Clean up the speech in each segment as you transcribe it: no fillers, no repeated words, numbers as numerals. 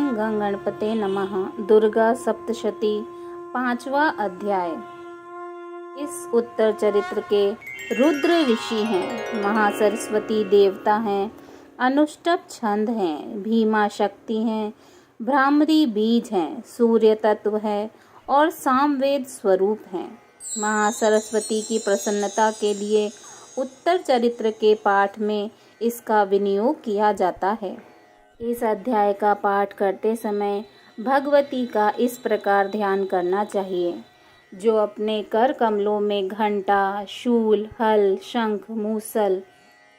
गं गणपते नमः। दुर्गा सप्तशती 5वां अध्याय। इस उत्तर चरित्र के रुद्र ऋषि हैं, महासरस्वती देवता हैं, अनुष्टुप छंद हैं, भीमा शक्ति हैं, भ्रामरी बीज हैं, सूर्य तत्व है और सामवेद स्वरूप हैं। महासरस्वती की प्रसन्नता के लिए उत्तर चरित्र के पाठ में इसका विनियोग किया जाता है। इस अध्याय का पाठ करते समय भगवती का इस प्रकार ध्यान करना चाहिए। जो अपने कर कमलों में घंटा, शूल, हल, शंख, मूसल,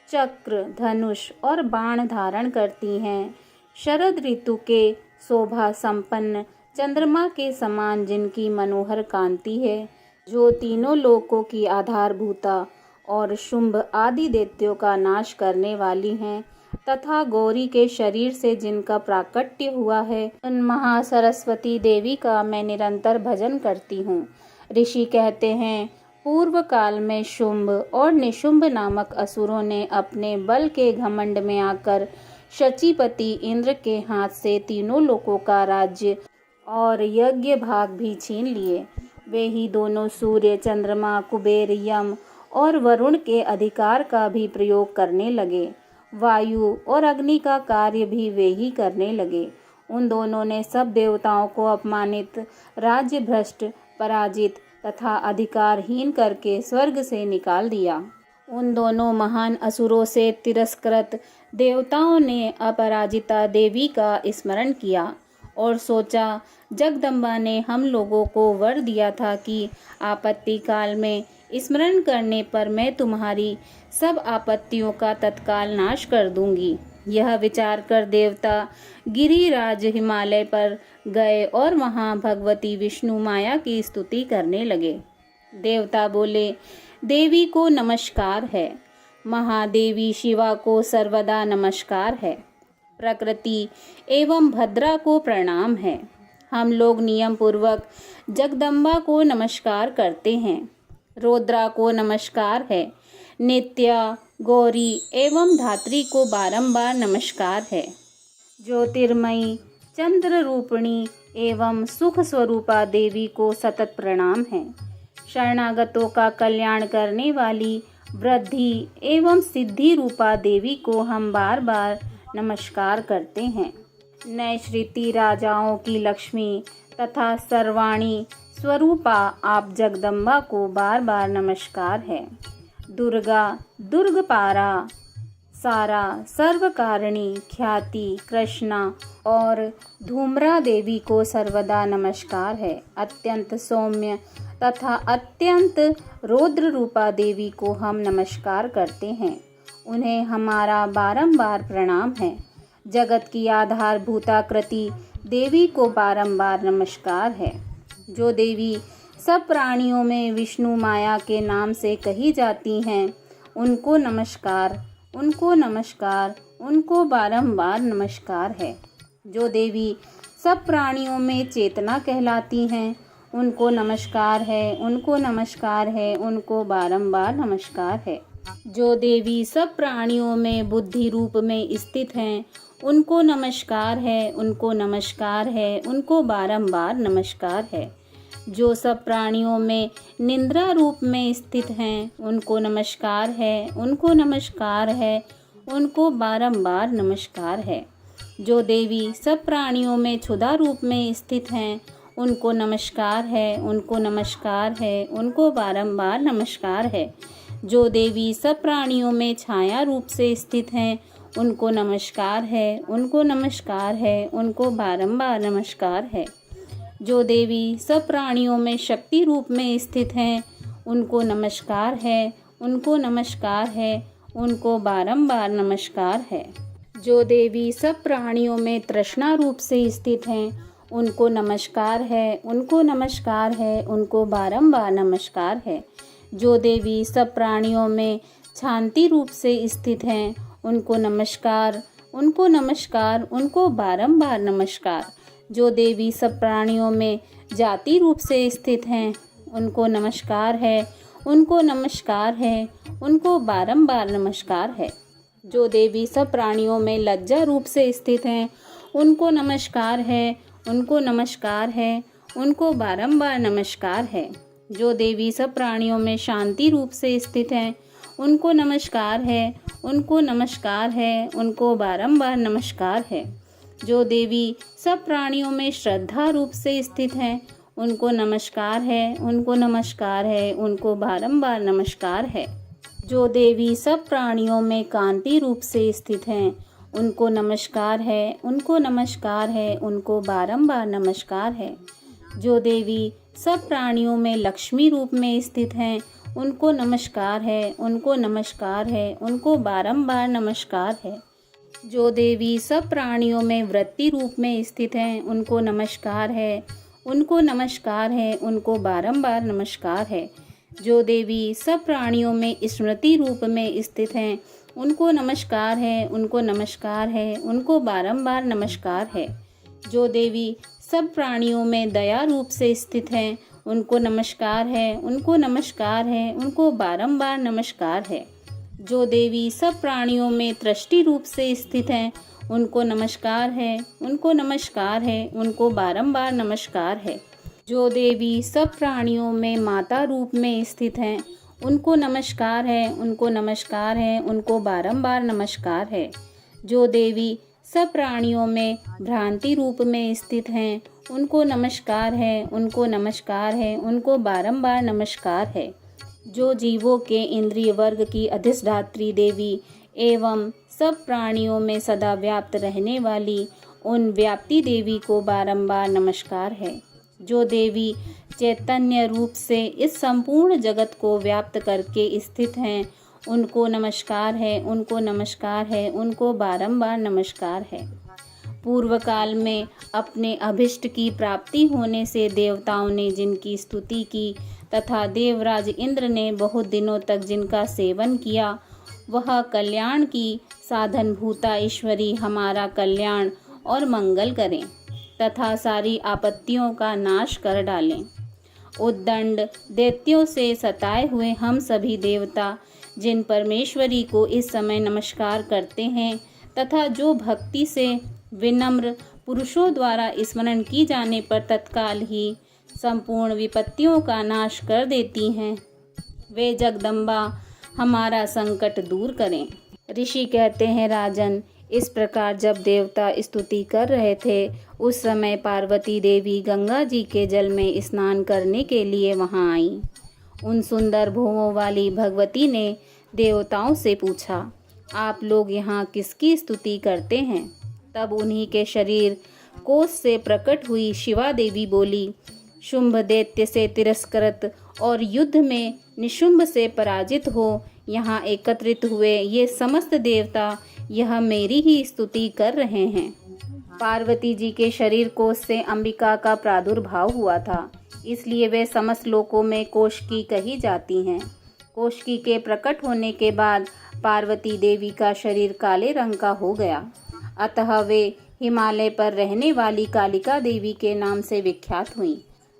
चक्र, धनुष और बाण धारण करती हैं, शरद ऋतु के शोभा संपन्न चंद्रमा के समान जिनकी मनोहर कांति है, जो तीनों लोकों की आधारभूता और शुंभ आदि दैत्यों का नाश करने वाली हैं, तथा गौरी के शरीर से जिनका प्राकट्य हुआ है, उन महासरस्वती देवी का मैं निरंतर भजन करती हूँ। ऋषि कहते हैं, पूर्व काल में शुंभ और निशुंभ नामक असुरों ने अपने बल के घमंड में आकर शचीपति इंद्र के हाथ से तीनों लोकों का राज्य और यज्ञ भाग भी छीन लिए। वे ही दोनों सूर्य, चंद्रमा, कुबेर, यम और वरुण के अधिकार का भी प्रयोग करने लगे। वायु और अग्नि का कार्य भी वे ही करने लगे। उन दोनों ने सब देवताओं को अपमानित, राज्य भ्रष्ट, पराजित तथा अधिकारहीन करके स्वर्ग से निकाल दिया। उन दोनों महान असुरों से तिरस्कृत देवताओं ने अपराजिता देवी का स्मरण किया और सोचा, जगदम्बा ने हम लोगों को वर दिया था कि आपत्ति काल में स्मरण करने पर मैं तुम्हारी सब आपत्तियों का तत्काल नाश कर दूंगी। यह विचार कर देवता गिरिराज हिमालय पर गए और वहां भगवती विष्णु माया की स्तुति करने लगे। देवता बोले, देवी को नमस्कार है, महादेवी शिवा को सर्वदा नमस्कार है, प्रकृति एवं भद्रा को प्रणाम है। हम लोग नियम पूर्वक जगदम्बा को नमस्कार करते हैं। रुद्रा को नमस्कार है, नित्या, गौरी एवं धात्री को बारंबार नमस्कार है। ज्योतिर्मयी, चंद्र रूपिणी एवं सुख स्वरूपा देवी को सतत प्रणाम है। शरणागतों का कल्याण करने वाली वृद्धि एवं सिद्धि रूपा देवी को हम बार बार नमस्कार करते हैं। नैश्रिति राजाओं की लक्ष्मी तथा सर्वाणी स्वरूपा आप जगदम्बा को बार बार नमस्कार है। दुर्गा, दुर्गपारा, सारा, सर्वकारिणी, ख्याति, कृष्णा और धूम्रा देवी को सर्वदा नमस्कार है। अत्यंत सौम्य तथा अत्यंत रौद्र रूपा देवी को हम नमस्कार करते हैं। उन्हें हमारा बारंबार प्रणाम है। जगत की आधारभूताकृति देवी को बारंबार नमस्कार है। जो देवी सब प्राणियों में विष्णु माया के नाम से कही जाती हैं, उनको नमस्कार, उनको नमस्कार, उनको बारंबार नमस्कार है। जो देवी सब प्राणियों में चेतना कहलाती हैं, उनको नमस्कार है, उनको नमस्कार है, उनको बारंबार नमस्कार है। जो देवी सब प्राणियों में बुद्धि रूप में स्थित हैं, उनको नमस्कार है, उनको नमस्कार है, उनको बारंबार नमस्कार है। जो सब प्राणियों में निंद्रा रूप में स्थित हैं, उनको नमस्कार है, उनको नमस्कार है, उनको बारंबार नमस्कार है। जो देवी सब प्राणियों में क्षुधा रूप में स्थित हैं, उनको नमस्कार है, उनको नमस्कार है, उनको बारंबार नमस्कार है। जो देवी सब प्राणियों में छाया रूप से स्थित हैं, उनको नमस्कार है, उनको नमस्कार है, उनको बारंबार नमस्कार है। जो देवी सब प्राणियों में शक्ति रूप में स्थित हैं, उनको नमस्कार है, उनको नमस्कार है, उनको बारंबार नमस्कार है। जो देवी सब प्राणियों में तृष्णा रूप से स्थित हैं, उनको नमस्कार है, उनको नमस्कार है, उनको बारंबार नमस्कार है। जो देवी सब प्राणियों में शांति रूप से स्थित हैं, उनको नमस्कार, उनको नमस्कार, उनको बारंबार नमस्कार। जो देवी सब प्राणियों में जाति रूप से स्थित हैं, उनको नमस्कार है, उनको नमस्कार है, उनको बारंबार नमस्कार है। जो देवी सब प्राणियों में लज्जा रूप से स्थित हैं, उनको नमस्कार है, उनको नमस्कार है, उनको बारंबार नमस्कार है। जो देवी सब प्राणियों में शांति रूप से स्थित हैं, उनको नमस्कार है, उनको नमस्कार है, उनको बारंबार नमस्कार है। जो देवी सब प्राणियों में श्रद्धा रूप से स्थित हैं, उनको नमस्कार है, उनको नमस्कार है, उनको बारंबार नमस्कार है। जो देवी सब प्राणियों में कांति रूप से स्थित हैं, उनको नमस्कार है, उनको नमस्कार है, उनको बारंबार नमस्कार है। जो देवी सब प्राणियों में लक्ष्मी रूप में स्थित हैं, उनको नमस्कार है, उनको नमस्कार है, उनको बारंबार नमस्कार है। जो देवी सब प्राणियों में वृत्ति रूप में स्थित हैं, उनको नमस्कार है, उनको नमस्कार है, उनको बारंबार नमस्कार है। जो देवी सब प्राणियों में स्मृति रूप में स्थित हैं, उनको नमस्कार है, उनको नमस्कार है, उनको बारंबार नमस्कार है। जो देवी सब प्राणियों में दया रूप से स्थित हैं, उनको नमस्कार है, उनको नमस्कार है, उनको बारंबार नमस्कार है। जो देवी सब प्राणियों में दृष्टि रूप से स्थित हैं, उनको नमस्कार है, उनको नमस्कार है, उनको बारंबार नमस्कार है। जो देवी सब प्राणियों में माता रूप में स्थित हैं, उनको नमस्कार है, उनको नमस्कार है, उनको बारंबार नमस्कार है। जो देवी सब प्राणियों में भ्रांति रूप में स्थित हैं, उनको नमस्कार है, उनको नमस्कार है, उनको बारंबार नमस्कार है। जो जीवों के इंद्रिय वर्ग की अधिष्ठात्री देवी एवं सब प्राणियों में सदा व्याप्त रहने वाली उन व्याप्ति देवी को बारंबार नमस्कार है। जो देवी चैतन्य रूप से इस संपूर्ण जगत को व्याप्त करके स्थित हैं, उनको नमस्कार है, उनको नमस्कार है, उनको बारंबार नमस्कार है। पूर्व काल में अपने अभिष्ट की प्राप्ति होने से देवताओं ने जिनकी स्तुति की तथा देवराज इंद्र ने बहुत दिनों तक जिनका सेवन किया, वह कल्याण की साधन भूता ईश्वरी हमारा कल्याण और मंगल करें तथा सारी आपत्तियों का नाश कर डालें। उद्दंड दैत्यों से सताए हुए हम सभी देवता जिन परमेश्वरी को इस समय नमस्कार करते हैं तथा जो भक्ति से विनम्र पुरुषों द्वारा स्मरण की जाने पर तत्काल ही संपूर्ण विपत्तियों का नाश कर देती हैं, वे जगदम्बा हमारा संकट दूर करें। ऋषि कहते हैं, राजन, इस प्रकार जब देवता स्तुति कर रहे थे, उस समय पार्वती देवी गंगा जी के जल में स्नान करने के लिए वहां आई। उन सुंदर भुवों वाली भगवती ने देवताओं से पूछा, आप लोग यहाँ किसकी स्तुति करते हैं? तब उन्हीं के शरीर कोष से प्रकट हुई शिवा देवी बोली, शुंभ दैत्य से तिरस्कृत और युद्ध में निशुंभ से पराजित हो यहाँ एकत्रित हुए ये समस्त देवता यह मेरी ही स्तुति कर रहे हैं। पार्वती जी के शरीर कोष से अंबिका का प्रादुर्भाव हुआ था, इसलिए वे समस्त लोकों में कोष्की कही जाती हैं। कोष्की के प्रकट होने के बाद पार्वती देवी का शरीर काले रंग का हो गया, अतः वे हिमालय पर रहने वाली कालिका देवी के नाम से विख्यात हुईं।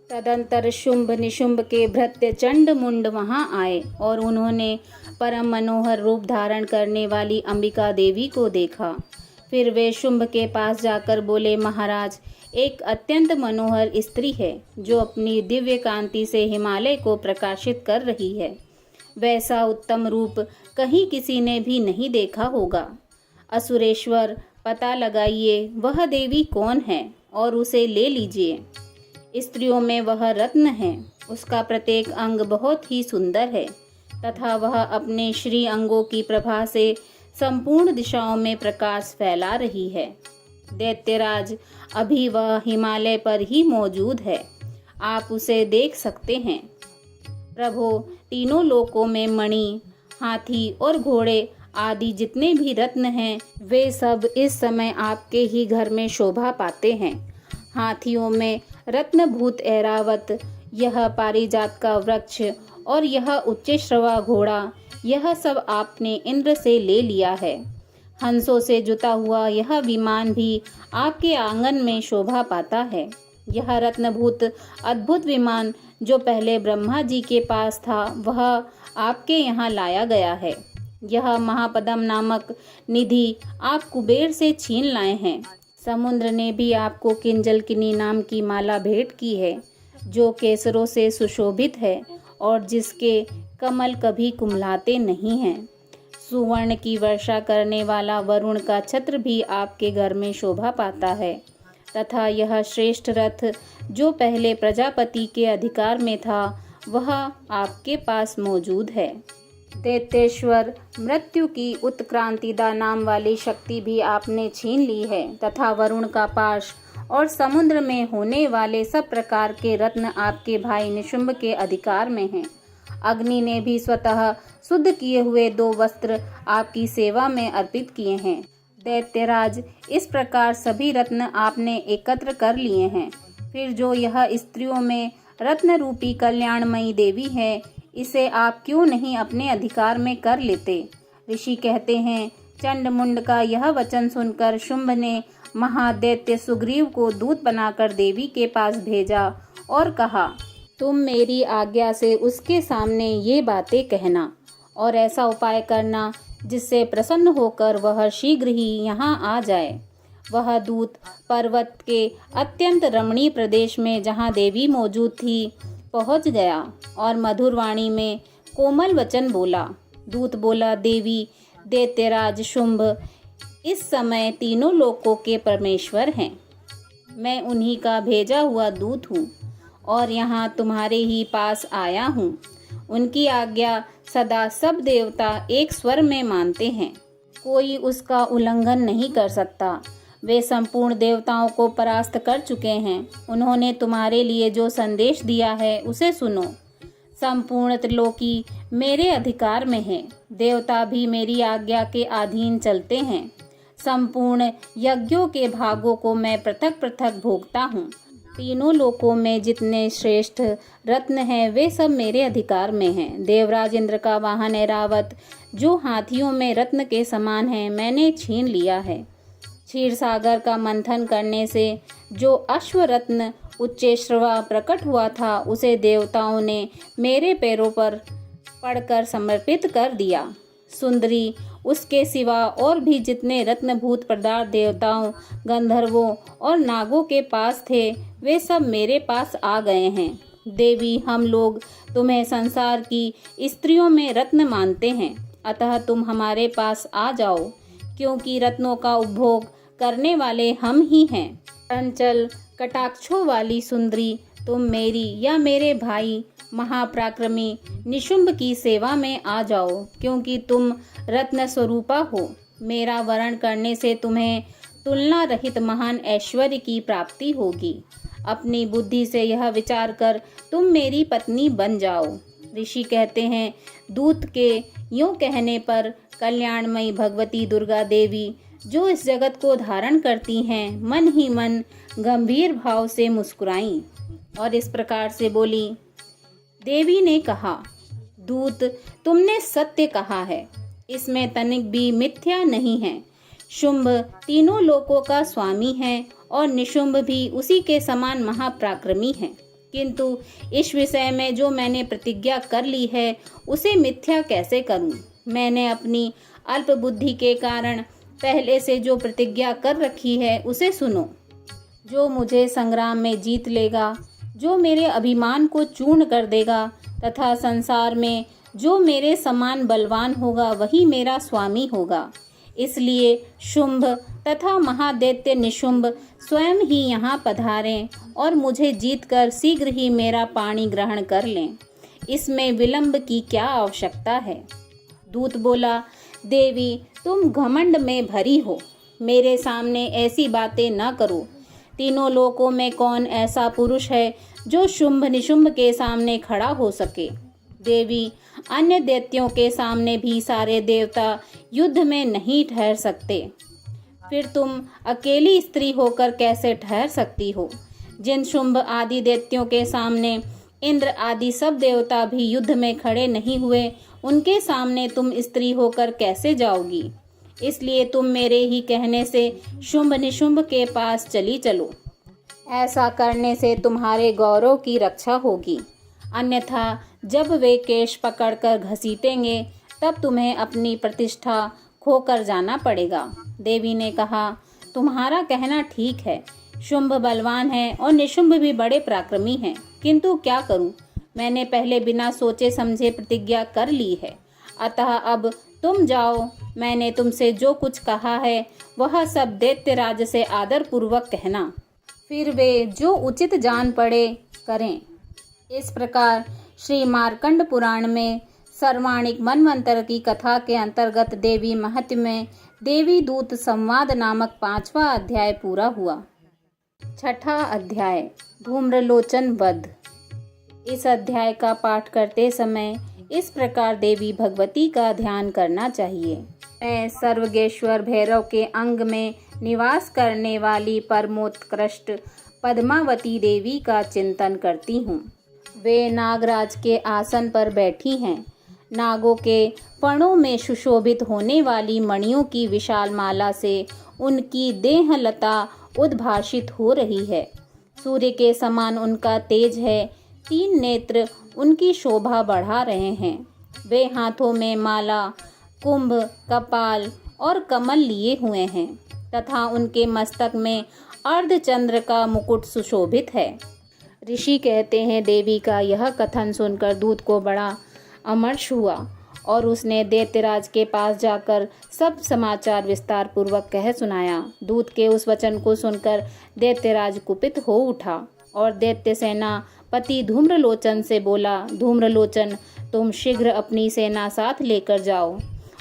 तदंतर शुंभ निशुंभ के भृत्य चंड मुंड वहां आए और उन्होंने परम मनोहर रूप धारण करने वाली अंबिका देवी को देखा। फिर वे शुंभ के पास जाकर बोले, महाराज, एक अत्यंत मनोहर स्त्री है जो अपनी दिव्य कांति से हिमालय को प्रकाशित कर रही है। वैसा उत्तम रूप कहीं किसी ने भी नहीं देखा होगा। असुरेश्वर, पता लगाइए वह देवी कौन है और उसे ले लीजिए। स्त्रियों में वह रत्न है, उसका प्रत्येक अंग बहुत ही सुंदर है तथा वह अपने श्री अंगों की प्रभा से संपूर्ण दिशाओं में प्रकाश फैला रही है। दैत्यराज, अभी वह हिमालय पर ही मौजूद है, आप उसे देख सकते हैं। प्रभो, तीनों लोकों में मणि, हाथी और घोड़े आदि जितने भी रत्न हैं, वे सब इस समय आपके ही घर में शोभा पाते हैं। हाथियों में रत्नभूत ऐरावत, यह पारिजात का वृक्ष और यह उच्चश्रवा घोड़ा, यह सब आपने इंद्र से ले लिया है। हंसों से जुता हुआ यह विमान भी आपके आंगन में शोभा पाता है। यह रत्नभूत अद्भुत विमान जो पहले ब्रह्मा जी के पास था, वह आपके यहाँ लाया गया है। यह महापदम नामक निधि आप कुबेर से छीन लाए हैं। समुद्र ने भी आपको किंजलकिनी नाम की माला भेंट की है, जो केसरों से सुशोभित है और जिसके कमल कभी कुम्हलाते नहीं हैं। सुवर्ण की वर्षा करने वाला वरुण का छत्र भी आपके घर में शोभा पाता है, तथा यह श्रेष्ठ रथ जो पहले प्रजापति के अधिकार में था, वह आपके पास मौजूद है। दैत्येश्वर मृत्यु की उत्क्रांतिदा नाम वाली शक्ति भी आपने छीन ली है, तथा वरुण का पाश और समुद्र में होने वाले सब प्रकार के रत्न आपके भाई निशुंभ के अधिकार में हैं। अग्नि ने भी स्वतः शुद्ध किए हुए 2 वस्त्र आपकी सेवा में अर्पित किए हैं। दैत्यराज, इस प्रकार सभी रत्न आपने एकत्र कर लिए हैं। फिर जो यह स्त्रियों में रत्न रूपी कल्याणमयी देवी है, इसे आप क्यों नहीं अपने अधिकार में कर लेते? ऋषि कहते हैं, चंडमुंड का यह वचन सुनकर शुंभ ने महादैत्य सुग्रीव को दूत बनाकर देवी के पास भेजा और कहा, तुम मेरी आज्ञा से उसके सामने ये बातें कहना और ऐसा उपाय करना जिससे प्रसन्न होकर वह शीघ्र ही यहाँ आ जाए। वह दूत पर्वत के अत्यंत रमणीय प्रदेश में जहाँ देवी मौजूद थी पहुँच गया और मधुर वाणी में कोमल वचन बोला। दूत बोला, देवी, दैत्यराज शुंभ इस समय तीनों लोकों के परमेश्वर हैं। मैं उन्हीं का भेजा हुआ दूत हूँ और यहाँ तुम्हारे ही पास आया हूँ। उनकी आज्ञा सदा सब देवता एक स्वर में मानते हैं, कोई उसका उल्लंघन नहीं कर सकता। वे संपूर्ण देवताओं को परास्त कर चुके हैं। उन्होंने तुम्हारे लिए जो संदेश दिया है उसे सुनो। संपूर्ण त्रिलोकी मेरे अधिकार में है, देवता भी मेरी आज्ञा के अधीन चलते हैं। संपूर्ण यज्ञों के भागों को मैं पृथक पृथक भोगता हूँ। तीनों लोकों में जितने श्रेष्ठ रत्न हैं, वे सब मेरे अधिकार में हैं। देवराज इंद्र का वाहन ऐरावत, जो हाथियों में रत्न के समान है, मैंने छीन लिया है। क्षीर सागर का मंथन करने से जो अश्वरत्न उच्चैश्रवा प्रकट हुआ था, उसे देवताओं ने मेरे पैरों पर पड़कर समर्पित कर दिया। सुंदरी, उसके सिवा और भी जितने रत्नभूत पदार्थ देवताओं, गंधर्वों और नागों के पास थे, वे सब मेरे पास आ गए हैं। देवी, हम लोग तुम्हें संसार की स्त्रियों में रत्न मानते हैं, अतः तुम हमारे पास आ जाओ, क्योंकि रत्नों का उपभोग करने वाले हम ही हैं। चंचल कटाक्षों वाली सुंदरी, तुम मेरी या मेरे भाई महापराक्रमी निशुंभ की सेवा में आ जाओ, क्योंकि तुम रत्न स्वरूपा हो। मेरा वरण करने से तुम्हें तुलना रहित महान ऐश्वर्य की प्राप्ति होगी। अपनी बुद्धि से यह विचार कर तुम मेरी पत्नी बन जाओ। ऋषि कहते हैं, दूत के यूं कहने पर कल्याणमयी भगवती दुर्गा देवी, जो इस जगत को धारण करती हैं, मन ही मन गंभीर भाव से मुस्कुराईं और इस प्रकार से बोली। देवी ने कहा, दूत, तुमने सत्य कहा है, इसमें तनिक भी मिथ्या नहीं है। शुंभ तीनों लोकों का स्वामी है और निशुंभ भी उसी के समान महापराक्रमी है, किंतु इस विषय में जो मैंने प्रतिज्ञा कर ली है, उसे मिथ्या कैसे करूं? मैंने अपनी अल्प बुद्धि के कारण पहले से जो प्रतिज्ञा कर रखी है, उसे सुनो। जो मुझे संग्राम में जीत लेगा, जो मेरे अभिमान को चूर्ण कर देगा, तथा संसार में जो मेरे समान बलवान होगा, वही मेरा स्वामी होगा। इसलिए शुंभ तथा महादैत्य निशुंभ स्वयं ही यहाँ पधारें और मुझे जीतकर शीघ्र ही मेरा पाणी ग्रहण कर लें। इसमें विलंब की क्या आवश्यकता है? दूत बोला, देवी, तुम घमंड में भरी हो, मेरे सामने ऐसी बातें न करो। तीनों लोकों में कौन ऐसा पुरुष है जो शुंभ निशुंभ के सामने खड़ा हो सके? देवी, अन्य दैत्यों के सामने भी सारे देवता युद्ध में नहीं ठहर सकते, फिर तुम अकेली स्त्री होकर कैसे ठहर सकती हो? जिन शुंभ आदि दैत्यों के सामने इंद्र आदि सब देवता भी युद्ध में खड़े नहीं हुए, उनके सामने तुम स्त्री होकर कैसे जाओगी? इसलिए तुम मेरे ही कहने से शुंभ निशुंभ के पास चली चलो। ऐसा करने से तुम्हारे गौरव की रक्षा होगी, अन्यथा जब वे केश पकड़कर घसीटेंगे, तब तुम्हें अपनी प्रतिष्ठा खोकर जाना पड़ेगा। देवी ने कहा, तुम्हारा कहना ठीक है। शुंभ बलवान है और निशुंभ भी बड़े पराक्रमी हैं, किंतु क्या करूं, मैंने पहले बिना सोचे समझे प्रतिज्ञा कर ली है। अतः अब तुम जाओ, मैंने तुमसे जो कुछ कहा है वह सब दैत्यराज से आदर पूर्वक कहना, फिर वे जो उचित जान पड़े करें। इस प्रकार श्री मार्कंड पुराण में सर्वाणिक मनवंतर की कथा के अंतर्गत देवी महत्य में देवी दूत संवाद नामक 5वां अध्याय पूरा हुआ। 6ठा अध्याय धूम्रलोचन वध। इस अध्याय का पाठ करते समय इस प्रकार देवी भगवती का ध्यान करना चाहिए। मैं सर्वगेश्वर भैरव के अंग में निवास करने वाली परमोत्कृष्ट पद्मावती देवी का चिंतन करती हूँ। वे नागराज के आसन पर बैठी हैं। नागों के फणों में सुशोभित होने वाली मणियों की विशाल माला से उनकी देहलता उद्भाषित हो रही है। सूर्य के समान उनका तेज है। 3 नेत्र उनकी शोभा बढ़ा रहे हैं। वे हाथों में माला, कुंभ, कपाल और कमल लिए हुए हैं तथा उनके मस्तक में अर्धचंद्र का मुकुट सुशोभित है। ऋषि कहते हैं, देवी का यह कथन सुनकर दूत को बड़ा अमर्ष हुआ और उसने दैत्यराज के पास जाकर सब समाचार विस्तार पूर्वक कह सुनाया। दूत के उस वचन को सुनकर दैत्यराज कुपित हो उठा और दैत्य सेना पति धूम्रलोचन से बोला, धूम्रलोचन, तुम शीघ्र अपनी सेना साथ लेकर जाओ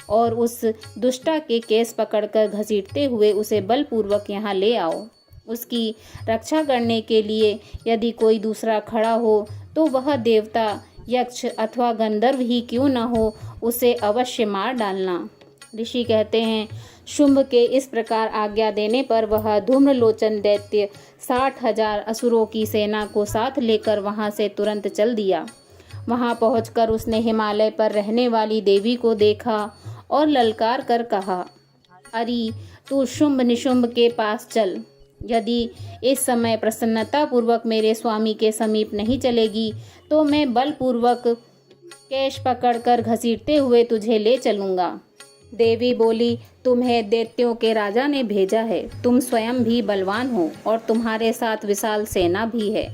और उस दुष्टा के केस पकड़कर घसीटते हुए उसे बलपूर्वक यहाँ ले आओ। उसकी रक्षा करने के लिए यदि कोई दूसरा खड़ा हो तो वह देवता, यक्ष अथवा गंधर्व ही क्यों न हो, उसे अवश्य मार डालना। ऋषि कहते हैं, शुंभ के इस प्रकार आज्ञा देने पर वह धूम्रलोचन दैत्य 60,000 असुरों की सेना को साथ लेकर वहां से तुरंत चल दिया। वहां पहुंचकर उसने हिमालय पर रहने वाली देवी को देखा और ललकार कर कहा, अरे तू शुंभ निशुंभ के पास चल। यदि इस समय प्रसन्नता पूर्वक मेरे स्वामी के समीप नहीं चलेगी तो मैं बलपूर्वक केश पकड़कर घसीटते हुए तुझे ले चलूंगा। देवी बोली, तुम्हें दैत्यों के राजा ने भेजा है। तुम स्वयं भी बलवान हो और तुम्हारे साथ विशाल सेना भी है।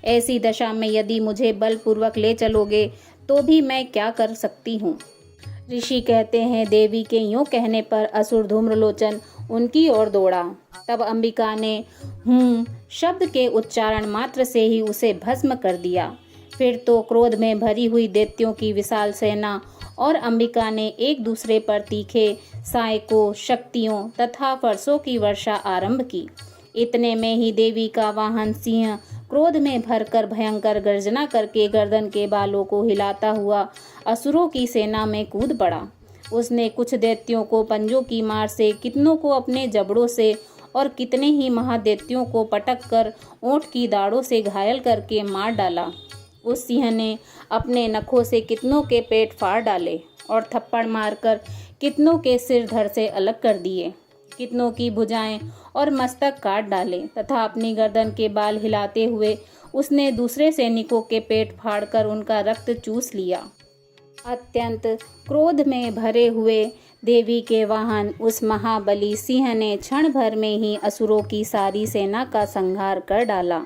ऐसी दशा में यदि मुझे बलपूर्वक ले चलोगे तो भी मैं क्या कर सकती हूँ। ऋषि कहते हैं, देवी के यूं कहने पर असुर धूम्रलोचन उनकी ओर दौड़ा। तब अंबिका ने हूं शब्द के उच्चारण मात्र से ही उसे भस्म कर दिया। फिर तो क्रोध में भरी हुई दैत्यों की विशाल सेना और अंबिका ने एक दूसरे पर तीखे सायकों, शक्तियों तथा फरसों की वर्षा आरंभ की। इतने में ही देवी का वाहन सिंह क्रोध में भरकर भयंकर गर्जना करके गर्दन के बालों को हिलाता हुआ असुरों की सेना में कूद पड़ा। उसने कुछ दैत्यों को पंजों की मार से, कितनों को अपने जबड़ों से और कितने ही महादैत्यों को पटक कर ऊंट की दाढ़ों से घायल करके मार डाला। उस सिंह ने अपने नखों से कितनों के पेट फाड़ डाले और थप्पड़ मारकर कितनों के सिर धड़ से अलग कर दिए। कितनों की भुजाएं और मस्तक काट डाले तथा अपनी गर्दन के बाल हिलाते हुए उसने दूसरे सैनिकों के पेट फाड़कर उनका रक्त चूस लिया। अत्यंत क्रोध में भरे हुए देवी के वाहन उस महाबली सिंह ने क्षण भर में ही असुरों की सारी सेना का संहार कर डाला।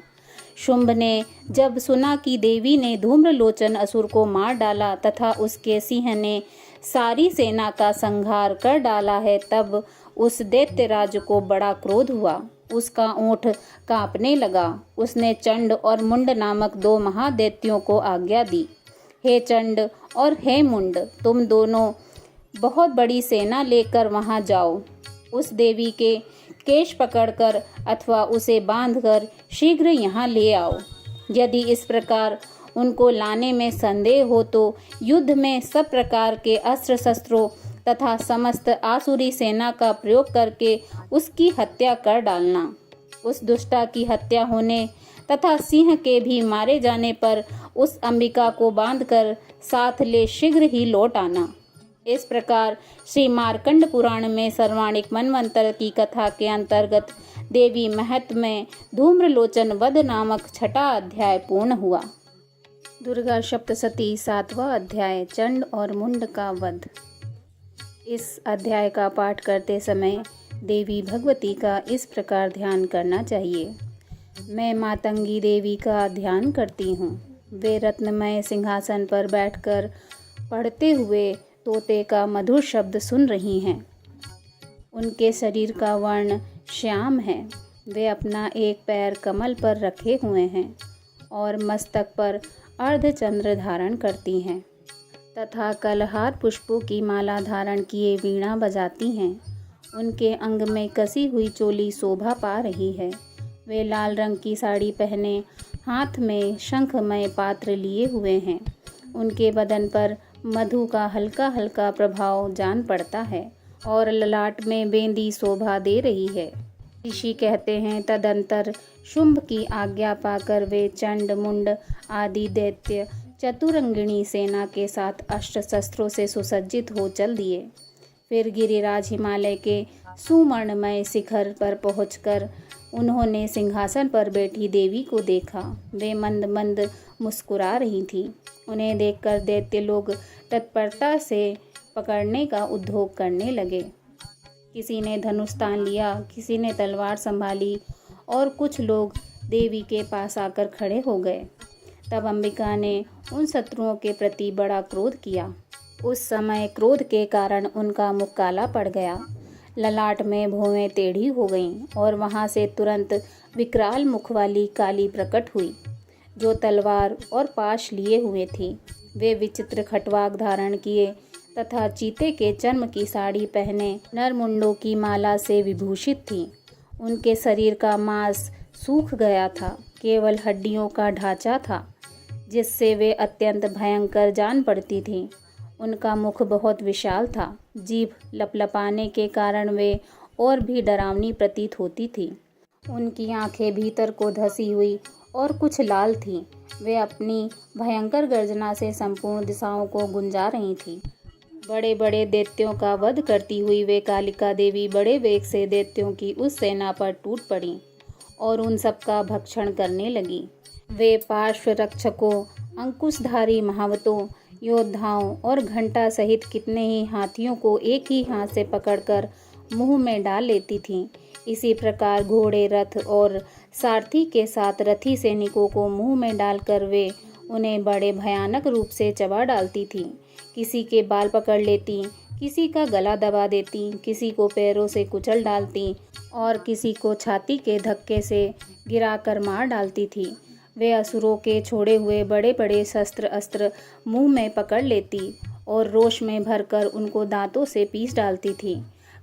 शुंभ ने जब सुना कि देवी ने धूम्रलोचन असुर को मार डाला तथा उसके सिंह ने सारी सेना का संहार कर डाला है, तब उस दैत्यराज को बड़ा क्रोध हुआ। उसका ओंठ कांपने लगा। उसने चंड और मुंड नामक 2 महादैत्यों को आज्ञा दी, हे चंड और हे मुंड, तुम दोनों बहुत बड़ी सेना लेकर वहां जाओ। उस देवी के केश पकड़कर अथवा उसे बांधकर शीघ्र यहाँ ले आओ। यदि इस प्रकार उनको लाने में संदेह हो तो युद्ध में सब प्रकार के अस्त्र शस्त्रों तथा समस्त आसुरी सेना का प्रयोग करके उसकी हत्या कर डालना। उस दुष्टा की हत्या होने तथा सिंह के भी मारे जाने पर उस अंबिका को बांधकर साथ ले शीघ्र ही लौट आना। इस प्रकार श्री मार्कंड पुराण में सर्वाणिक मनवंतर की कथा के अंतर्गत देवी महत्व में धूम्रलोचन वध नामक 6ठा अध्याय पूर्ण हुआ। दुर्गा सप्तशती 7वां अध्याय चंड और मुंड का वध। इस अध्याय का पाठ करते समय देवी भगवती का इस प्रकार ध्यान करना चाहिए। मैं मातंगी देवी का ध्यान करती हूँ। वे रत्नमय सिंहासन पर बैठकर पढ़ते हुए तोते का मधुर शब्द सुन रही हैं। उनके शरीर का वर्ण श्याम है। वे अपना एक पैर कमल पर रखे हुए हैं और मस्तक पर अर्धचंद्र धारण करती हैं तथा कलहार पुष्पों की माला धारण किए वीणा बजाती हैं। उनके अंग में कसी हुई चोली शोभा पा रही है। वे लाल रंग की साड़ी पहने हाथ में शंखमय पात्र लिए हुए हैं। उनके बदन पर मधु का हल्का हल्का प्रभाव जान पड़ता है और ललाट में बेंदी शोभा दे रही है। ऋषि कहते हैं, तदंतर शुंभ की आज्ञा पाकर वे चंड मुंड आदि दैत्य चतुरंगिणी सेना के साथ अस्त्र शस्त्रों से सुसज्जित हो चल दिए। फिर गिरिराज हिमालय के सुवर्णमय शिखर पर पहुंचकर उन्होंने सिंहासन पर बैठी देवी को देखा। वे मंद मंद मुस्कुरा रही थीं। उन्हें देखकर दैत्य लोग तत्परता से पकड़ने का उद्योग करने लगे। किसी ने धनुष तान लिया, किसी ने तलवार संभाली और कुछ लोग देवी के पास आकर खड़े हो गए। तब अंबिका ने उन शत्रुओं के प्रति बड़ा क्रोध किया। उस समय क्रोध के कारण उनका मुख काला पड़ गया, ललाट में भौहें टेढ़ी हो गईं और वहां से तुरंत विकराल मुख वाली काली प्रकट हुई, जो तलवार और पाश लिए हुए थी। वे विचित्र खटवाक धारण किए तथा चीते के चर्म की साड़ी पहने नरमुंडों की माला से विभूषित थीं। उनके शरीर का मांस सूख गया था, केवल हड्डियों का ढांचा था, जिससे वे अत्यंत भयंकर जान पड़ती थीं। उनका मुख बहुत विशाल था, जीभ लपलपाने के कारण वे और भी डरावनी प्रतीत होती थी। उनकी आंखें भीतर को धसी हुई और कुछ लाल थीं। वे अपनी भयंकर गर्जना से संपूर्ण दिशाओं को गुंजा रही थीं। बड़े बड़े दैत्यों का वध करती हुई वे कालिका देवी बड़े वेग से दैत्यों की उस सेना पर टूट पड़ी और उन सब का भक्षण करने लगी। वे पार्श्व रक्षकों, अंकुशधारी महावतों, योद्धाओं और घंटा सहित कितने ही हाथियों को एक ही हाथ से पकड़कर मुंह में डाल लेती थीं। इसी प्रकार घोड़े, रथ और सारथी के साथ रथी सैनिकों को मुंह में डालकर वे उन्हें बड़े भयानक रूप से चबा डालती थीं। किसी के बाल पकड़ लेती, किसी का गला दबा देती, किसी को पैरों से कुचल डालती और किसी को छाती के धक्के से गिराकर मार डालती थी। वे असुरों के छोड़े हुए बड़े बड़े शस्त्र अस्त्र मुंह में पकड़ लेती और रोष में भरकर उनको दांतों से पीस डालती थी।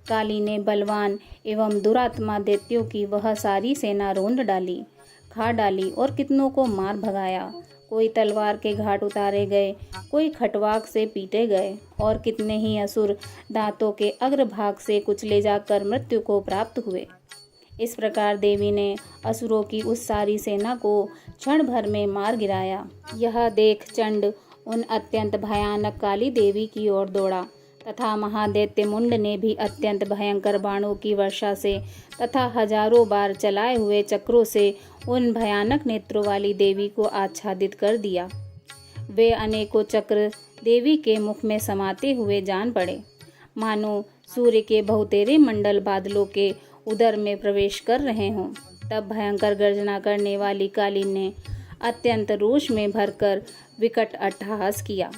काली ने बलवान एवं दुरात्मा दैत्यों की वह सारी सेना रोंद डाली, खा डाली और कितनों को मार भगाया। कोई तलवार के घाट उतारे गए, कोई खटवाक से पीटे गए और कितने ही असुर दांतों के अग्रभाग से कुचले जाकर मृत्यु को प्राप्त हुए। इस प्रकार देवी ने असुरों की उस सारी सेना को क्षण भर में मार गिराया। यह देख चंड उन अत्यंत भयानक काली देवी की ओर दौड़ा तथा महादैत्य मुंड ने भी अत्यंत भयंकर बाणों की वर्षा से तथा हजारों बार चलाए हुए चक्रों से उन भयानक नेत्रों वाली देवी को आच्छादित कर दिया। वे अनेकों चक्र देवी के मुख में समाते हुए जान पड़े, मानो सूर्य के बहुतेरे मंडल बादलों के उदर में प्रवेश कर रहे हों। तब भयंकर गर्जना करने वाली काली ने अत्यंत रोष में भरकर विकट अट्टहास किया।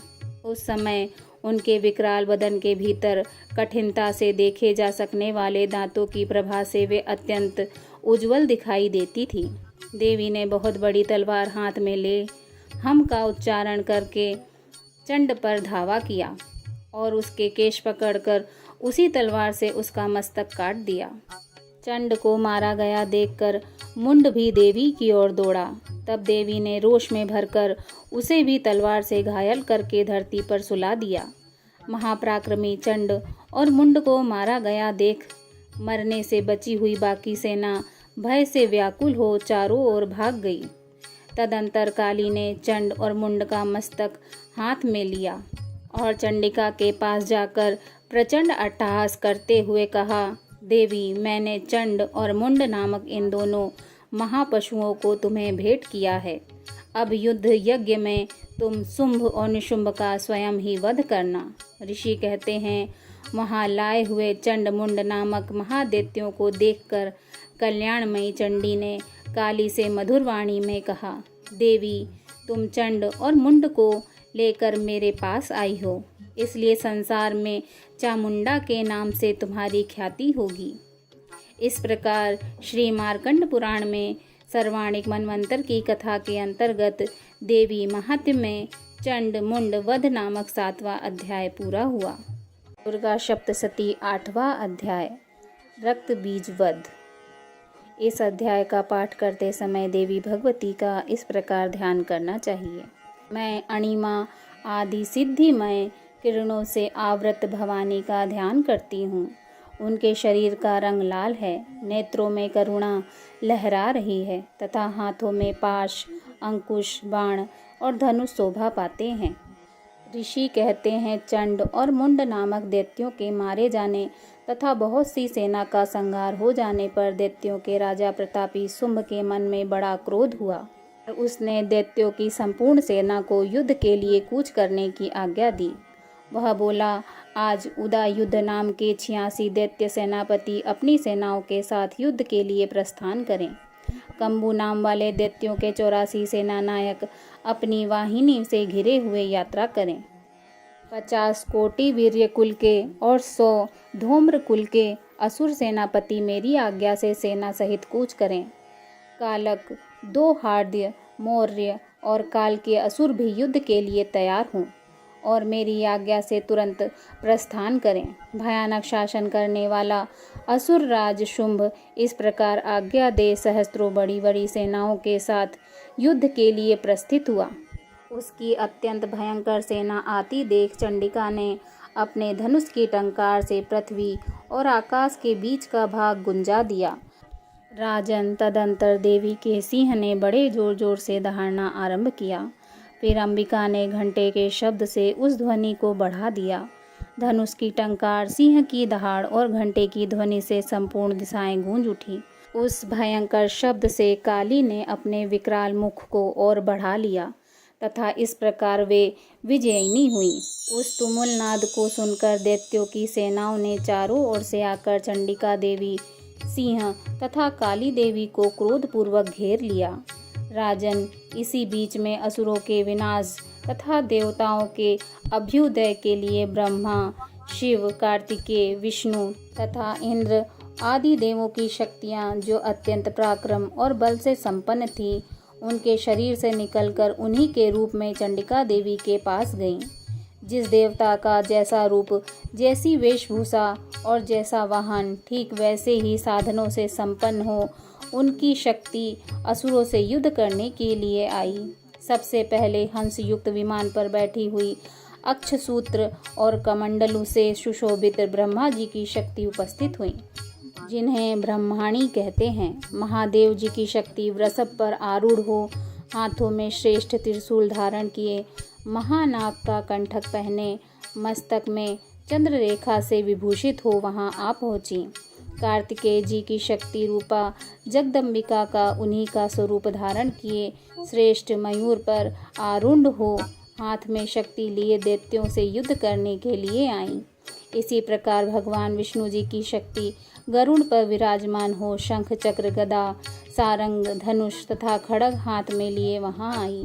उस समय उनके विकराल बदन के भीतर कठिनता से देखे जा सकने वाले दांतों की प्रभा से वे अत्यंत उज्जवल दिखाई देती थी। देवी ने बहुत बड़ी तलवार हाथ में ले हम का उच्चारण करके चंड पर धावा किया और उसके केश पकड़कर उसी तलवार से उसका मस्तक काट दिया। चंड को मारा गया देखकर मुंड भी देवी की ओर दौड़ा। तब देवी ने रोष में भरकर उसे भी तलवार से घायल करके धरती पर सुला दिया। महापराक्रमी चंड और मुंड को मारा गया देख मरने से बची हुई बाकी सेना भय से व्याकुल हो चारों ओर भाग गई। तदंतर काली ने चंड और मुंड का मस्तक हाथ में लिया और चंडिका के पास जाकर प्रचंड अट्टहास करते हुए कहा, देवी, मैंने चंड और मुंड नामक इन दोनों महापशुओं को तुम्हें भेंट किया है। अब युद्ध यज्ञ में तुम शुंभ और निशुंभ का स्वयं ही वध करना। ऋषि कहते हैं, वहां लाए हुए चंड मुंड नामक महादैत्यों को देखकर कल्याणमयी चंडी ने काली से मधुर वाणी में कहा, देवी, तुम चंड और मुंड को लेकर मेरे पास आई हो, इसलिए संसार में चामुंडा के नाम से तुम्हारी ख्याति होगी। इस प्रकार श्री मार्कंड पुराण में सर्वाणिक मनवंतर की कथा के अंतर्गत देवी महात्म्य में चंड मुंड वध नामक 7वां अध्याय पूरा हुआ। दुर्गा सप्तशती 8वां अध्याय, रक्त बीज वध। इस अध्याय का पाठ करते समय देवी भगवती का इस प्रकार ध्यान करना चाहिए। मैं अणिमा आदि सिद्धिमय किरणों से आवृत भवानी का ध्यान करती हूँ। उनके शरीर का रंग लाल है, नेत्रों में करुणा लहरा रही है तथा हाथों में पाश, अंकुश, बाण और धनुष शोभा पाते हैं। ऋषि कहते हैं, चंड और मुंड नामक दैत्यों के मारे जाने तथा बहुत सी सेना का संहार हो जाने पर दैत्यों के राजा प्रतापी शुंभ के मन में बड़ा क्रोध हुआ। उसने दैत्यों की संपूर्ण सेना को युद्ध के लिए कूच करने की आज्ञा दी। वह बोला, आज उदायुध नाम के 86 दैत्य सेनापति अपनी सेनाओं के साथ युद्ध के लिए प्रस्थान करें। कंबू नाम वाले दैत्यों के 84 सेना नायक अपनी वाहिनी से घिरे हुए यात्रा करें। 50 कोटि वीर्य कुल के और 100 धूम्र कुल के असुर सेनापति मेरी आज्ञा से सेना सहित कूच करें। कालक, 2 हार्द्य, मौर्य और काल के असुर भी युद्ध के लिए तैयार हों और मेरी आज्ञा से तुरंत प्रस्थान करें। भयानक शासन करने वाला असुर राज शुंभ इस प्रकार आज्ञा दे सहस्त्रों बड़ी बड़ी सेनाओं के साथ युद्ध के लिए प्रस्थित हुआ। उसकी अत्यंत भयंकर सेना आती देख चंडिका ने अपने धनुष की टंकार से पृथ्वी और आकाश के बीच का भाग गुंजा दिया। राजन, तदंतर देवी के सिंह ने बड़े जोर जोर से दहाड़ना आरंभ किया। फिर अंबिका ने घंटे के शब्द से उस ध्वनि को बढ़ा दिया। धनुष की टंकार, सिंह की दहाड़ और घंटे की ध्वनि से संपूर्ण दिशाएं गूंज उठी। उस भयंकर शब्द से काली ने अपने विकराल मुख को और बढ़ा लिया तथा इस प्रकार वे विजयिनी हुई। उस तुमुल नाद को सुनकर दैत्यों की सेनाओं ने चारों ओर से आकर चंडिका देवी, सिंह तथा काली देवी को क्रोधपूर्वक घेर लिया। राजन, इसी बीच में असुरों के विनाश तथा देवताओं के अभ्युदय के लिए ब्रह्मा, शिव, कार्तिकेय, विष्णु तथा इंद्र आदि देवों की शक्तियां, जो अत्यंत पराक्रम और बल से संपन्न थी, उनके शरीर से निकलकर उन्हीं के रूप में चंडिका देवी के पास गईं। जिस देवता का जैसा रूप, जैसी वेशभूषा और जैसा वाहन, ठीक वैसे ही साधनों से संपन्न हो, उनकी शक्ति असुरों से युद्ध करने के लिए आई। सबसे पहले हंस युक्त विमान पर बैठी हुई अक्षसूत्र और कमंडलू से सुशोभित ब्रह्मा जी की शक्ति उपस्थित हुई, जिन्हें ब्रह्माणी कहते हैं। महादेव जी की शक्ति वृषभ पर आरूढ़ हो, हाथों में श्रेष्ठ त्रिशूल धारण किए, महानाग का कंठक पहने, मस्तक में चंद्र रेखा से विभूषित हो वहां आ पहुंची। कार्तिकेय जी की शक्ति रूपा जगदम्बिका का उन्हीं का स्वरूप धारण किए श्रेष्ठ मयूर पर आरूढ़ हो हाथ में शक्ति लिए दैत्यों से युद्ध करने के लिए आई। इसी प्रकार भगवान विष्णु जी की शक्ति गरुड़ पर विराजमान हो शंख, चक्र, गदा, सारंग, धनुष तथा खड्ग हाथ में लिए वहां आई।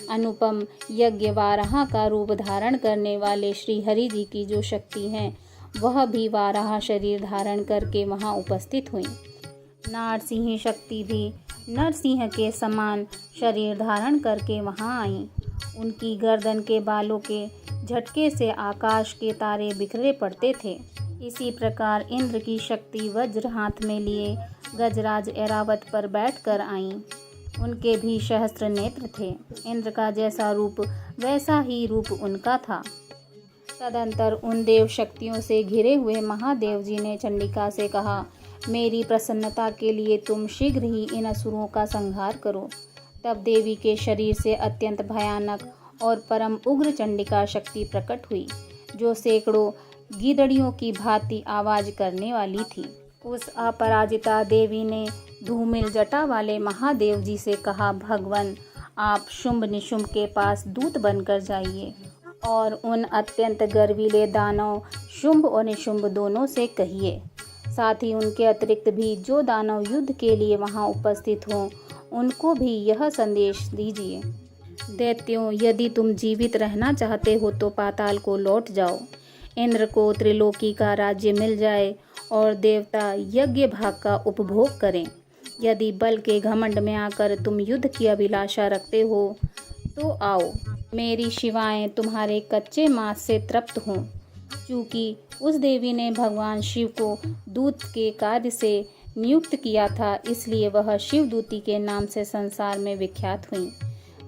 अनुपम यज्ञ वाराह का रूप धारण करने वाले श्री हरि जी की जो शक्ति है, वह भी वाराह शरीर धारण करके वहां उपस्थित हुई। नारसिंह शक्ति भी नरसिंह के समान शरीर धारण करके वहां आई। उनकी गर्दन के बालों के झटके से आकाश के तारे बिखरे पड़ते थे। इसी प्रकार इंद्र की शक्ति वज्र हाथ में लिए गजराज ऐरावत पर बैठकर आईं। उनके भी सहस्त्र नेत्र थे। इंद्र का जैसा रूप वैसा ही रूप उनका था। तदंतर उन देव शक्तियों से घिरे हुए महादेव जी ने चंडिका से कहा, मेरी प्रसन्नता के लिए तुम शीघ्र ही इन असुरों का संहार करो। तब देवी के शरीर से अत्यंत भयानक और परम उग्र चंडिका शक्ति प्रकट हुई, जो सैकड़ों गीदड़ियों की भांति आवाज करने वाली थी। उस अपराजिता देवी ने धूमिल जटा वाले महादेव जी से कहा, भगवन, आप शुंभ निशुंभ के पास दूत बनकर जाइए और उन अत्यंत गर्वीले दानव शुंभ और निशुंभ दोनों से कहिए। साथ ही उनके अतिरिक्त भी जो दानव युद्ध के लिए वहां उपस्थित हों, उनको भी यह संदेश दीजिए। दैत्यों, यदि तुम जीवित रहना चाहते हो तो पाताल को लौट जाओ। इंद्र को त्रिलोकी का राज्य मिल जाए और देवता यज्ञ भाग का उपभोग करें। यदि बल के घमंड में आकर तुम युद्ध की अभिलाषा रखते हो तो आओ, मेरी शिवाएं तुम्हारे कच्चे मांस से तृप्त हों। चूंकि उस देवी ने भगवान शिव को दूत के कार्य से नियुक्त किया था, इसलिए वह शिवदूती के नाम से संसार में विख्यात हुई।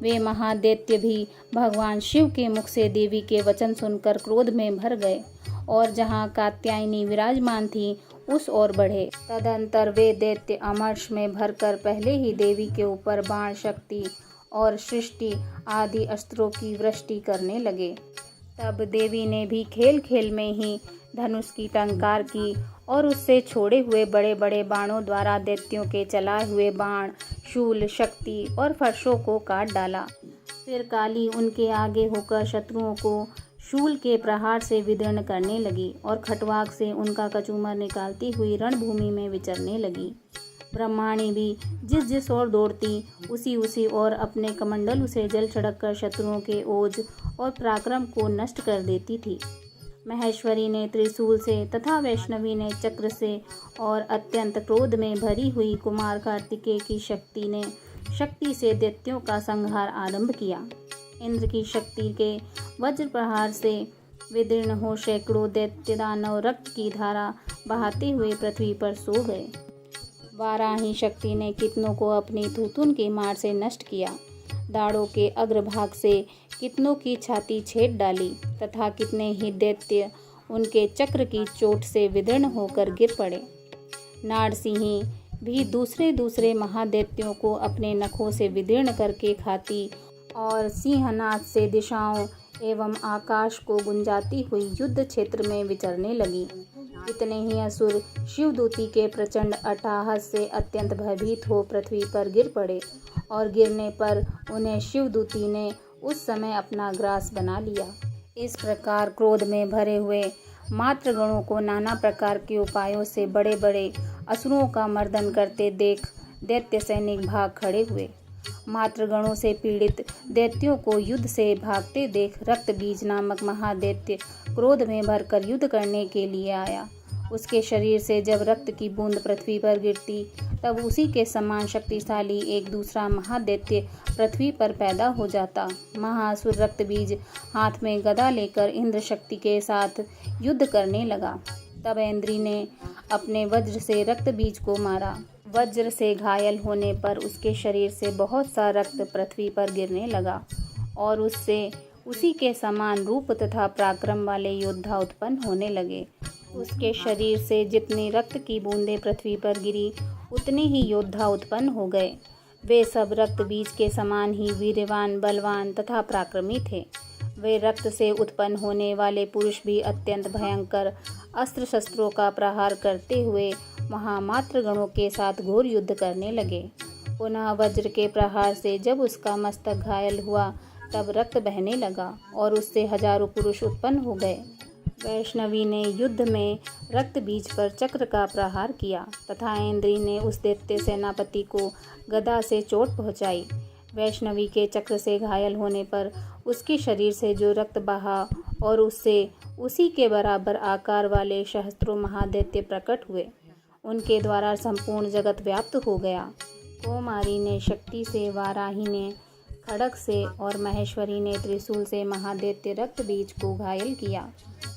वे महादैत्य भी भगवान शिव के मुख से देवी के वचन सुनकर क्रोध में भर गए और जहाँ कात्यायनी विराजमान थी उस ओर बढ़े। तदंतर वे दैत्य अमर्ष में भरकर पहले ही देवी के ऊपर बाण, शक्ति और सृष्टि आदि अस्त्रों की वृष्टि करने लगे। तब देवी ने भी खेल खेल में ही धनुष की टंकार की और उससे छोड़े हुए बड़े बड़े बाणों द्वारा दैत्यों के चलाए हुए बाण, शूल, शक्ति और फर्शों को काट डाला। फिर काली उनके आगे होकर शत्रुओं को शूल के प्रहार से विदीर्ण करने लगी और खटवाक से उनका कचूमर निकालती हुई रणभूमि में विचरने लगी। ब्रह्माणी भी जिस जिस ओर दौड़ती उसी उसी ओर अपने कमंडलू से जल छिड़क कर शत्रुओं के ओज और पराक्रम को नष्ट कर देती थी। महेश्वरी ने त्रिशूल से तथा वैष्णवी ने चक्र से और अत्यंत क्रोध में भरी हुई कुमार कार्तिकेय की शक्ति से दैत्यों का संहार आरंभ किया। इंद्र की शक्ति के वज्र प्रहार से विदीर्ण हो सैकड़ों दैत्य दानव रक्त की धारा बहाते हुए पृथ्वी पर सो गए। वाराही शक्ति ने कितनों को अपनी थूथुन की मार से नष्ट किया। दाढ़ों के अग्रभाग से कितनों की छाती छेद डाली तथा कितने ही दैत्य उनके चक्र की चोट से विदीर्ण होकर गिर पड़े। नारसिंही भी दूसरे महादैत्यों को अपने नखों से विदीर्ण करके खाती और सिंहनाद से दिशाओं एवं आकाश को गुंजाती हुई युद्ध क्षेत्र में विचरने लगी। इतने ही असुर शिवदूती के प्रचंड अट्टहास से अत्यंत भयभीत हो पृथ्वी पर गिर पड़े और गिरने पर उन्हें शिवदूती ने उस समय अपना ग्रास बना लिया। इस प्रकार क्रोध में भरे हुए मातृगणों को नाना प्रकार के उपायों से बड़े बड़े असुरों का मर्दन करते देख दैत्य सैनिक भाग खड़े हुए। मातृगणों से पीड़ित दैत्यों को युद्ध से भागते देख रक्त बीज नामक महादैत्य क्रोध में भरकर युद्ध करने के लिए आया। उसके शरीर से जब रक्त की बूंद पृथ्वी पर गिरती तब उसी के समान शक्तिशाली एक दूसरा महादैत्य पृथ्वी पर पैदा हो जाता। महासुर रक्त बीज हाथ में गदा लेकर इंद्र शक्ति के साथ युद्ध करने लगा। तब इंद्री ने अपने वज्र से रक्त बीज को मारा। वज्र से घायल होने पर उसके शरीर से बहुत सा रक्त पृथ्वी पर गिरने लगा और उससे उसी के समान रूप तथा पराक्रम वाले योद्धा उत्पन्न होने लगे। उसके शरीर से जितनी रक्त की बूंदें पृथ्वी पर गिरी उतने ही योद्धा उत्पन्न हो गए। वे सब रक्त बीज के समान ही वीर्यवान, बलवान तथा पराक्रमी थे। वे रक्त से उत्पन्न होने वाले पुरुष भी अत्यंत भयंकर अस्त्र शस्त्रों का प्रहार करते हुए महामात्रगणों के साथ घोर युद्ध करने लगे। पुनः वज्र के प्रहार से जब उसका मस्तक घायल हुआ तब रक्त बहने लगा और उससे हजारों पुरुष उत्पन्न हो गए। वैष्णवी ने युद्ध में रक्त बीज पर चक्र का प्रहार किया तथा इंद्री ने उस दैत्य सेनापति को गदा से चोट पहुंचाई। वैष्णवी के चक्र से घायल होने पर उसके शरीर से जो रक्त बहा और उससे उसी के बराबर आकार वाले सहस्त्रों महादैत्य प्रकट हुए। उनके द्वारा संपूर्ण जगत व्याप्त हो गया। कौमारी ने शक्ति से, वाराही ने खड्ग से और महेश्वरी ने त्रिशूल से महादैत्य रक्त बीज को घायल किया।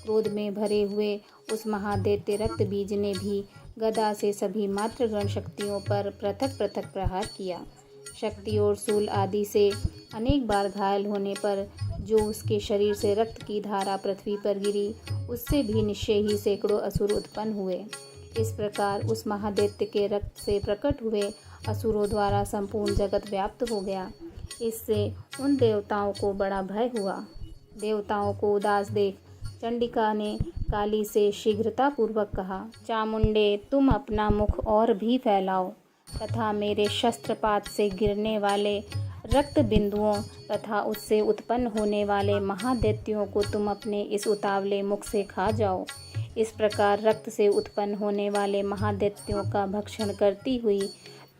क्रोध में भरे हुए उस महादैत्य रक्त बीज ने भी गदा से सभी मातृगण शक्तियों पर पृथक पृथक प्रहार किया। शक्ति और शूल आदि से अनेक बार घायल होने पर जो उसके शरीर से रक्त की धारा पृथ्वी पर गिरी उससे भी निश्चय ही सैकड़ों असुर उत्पन्न हुए। इस प्रकार उस महादैत्य के रक्त से प्रकट हुए असुरों द्वारा संपूर्ण जगत व्याप्त हो गया। इससे उन देवताओं को बड़ा भय हुआ। देवताओं को उदास देख चंडिका ने काली से शीघ्रतापूर्वक कहा, चामुंडे, तुम अपना मुख और भी फैलाओ तथा मेरे शस्त्रपात से गिरने वाले रक्त बिंदुओं तथा उससे उत्पन्न होने वाले महादैत्यों को तुम अपने इस उतावले मुख से खा जाओ। इस प्रकार रक्त से उत्पन्न होने वाले महादैत्यों का भक्षण करती हुई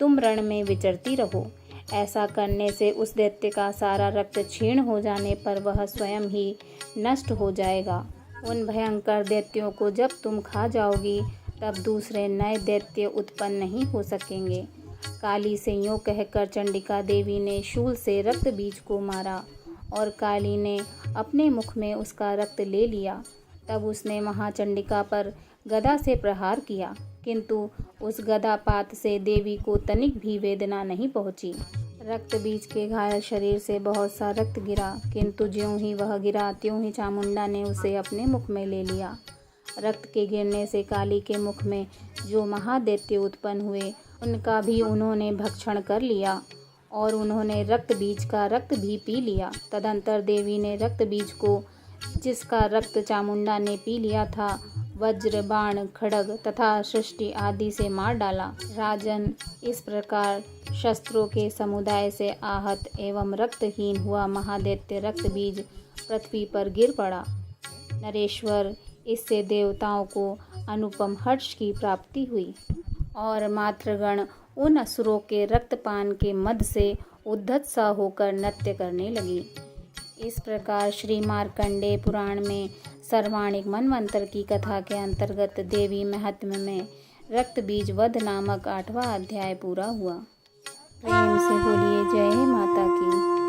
तुम रण में विचरती रहो। ऐसा करने से उस दैत्य का सारा रक्त क्षीण हो जाने पर वह स्वयं ही नष्ट हो जाएगा। उन भयंकर दैत्यों को जब तुम खा जाओगी तब दूसरे नए दैत्य उत्पन्न नहीं हो सकेंगे। काली से यूँ कहकर चंडिका देवी ने शूल से रक्त बीज को मारा और काली ने अपने मुख में उसका रक्त ले लिया। तब उसने महाचंडिका पर गदा से प्रहार किया, किंतु उस गदापात से देवी को तनिक भी वेदना नहीं पहुंची। रक्त बीज के घायल शरीर से बहुत सा रक्त गिरा, किंतु ज्यों ही वह गिरा त्यों ही चामुंडा ने उसे अपने मुख में ले लिया। रक्त के गिरने से काली के मुख में जो महादैत्य उत्पन्न हुए उनका भी उन्होंने भक्षण कर लिया और उन्होंने रक्त बीज का रक्त भी पी लिया। तदंतर देवी ने रक्त बीज को, जिसका रक्त चामुंडा ने पी लिया था, वज्र, बाण, खड्ग तथा सृष्टि आदि से मार डाला। राजन, इस प्रकार शस्त्रों के समुदाय से आहत एवं रक्तहीन हुआ महादैत्य रक्त बीज पृथ्वी पर गिर पड़ा। नरेश्वर, इससे देवताओं को अनुपम हर्ष की प्राप्ति हुई और मातृगण उन असुरों के रक्तपान के मद से उद्धत सा होकर नृत्य करने लगी। इस प्रकार श्री मार्कंडेय पुराण में सर्वाणिक मनवंतर की कथा के अंतर्गत देवी महात्म्य में रक्त बीज वध नामक 8वां अध्याय पूरा हुआ। प्रेम से बोलिए जय माता की।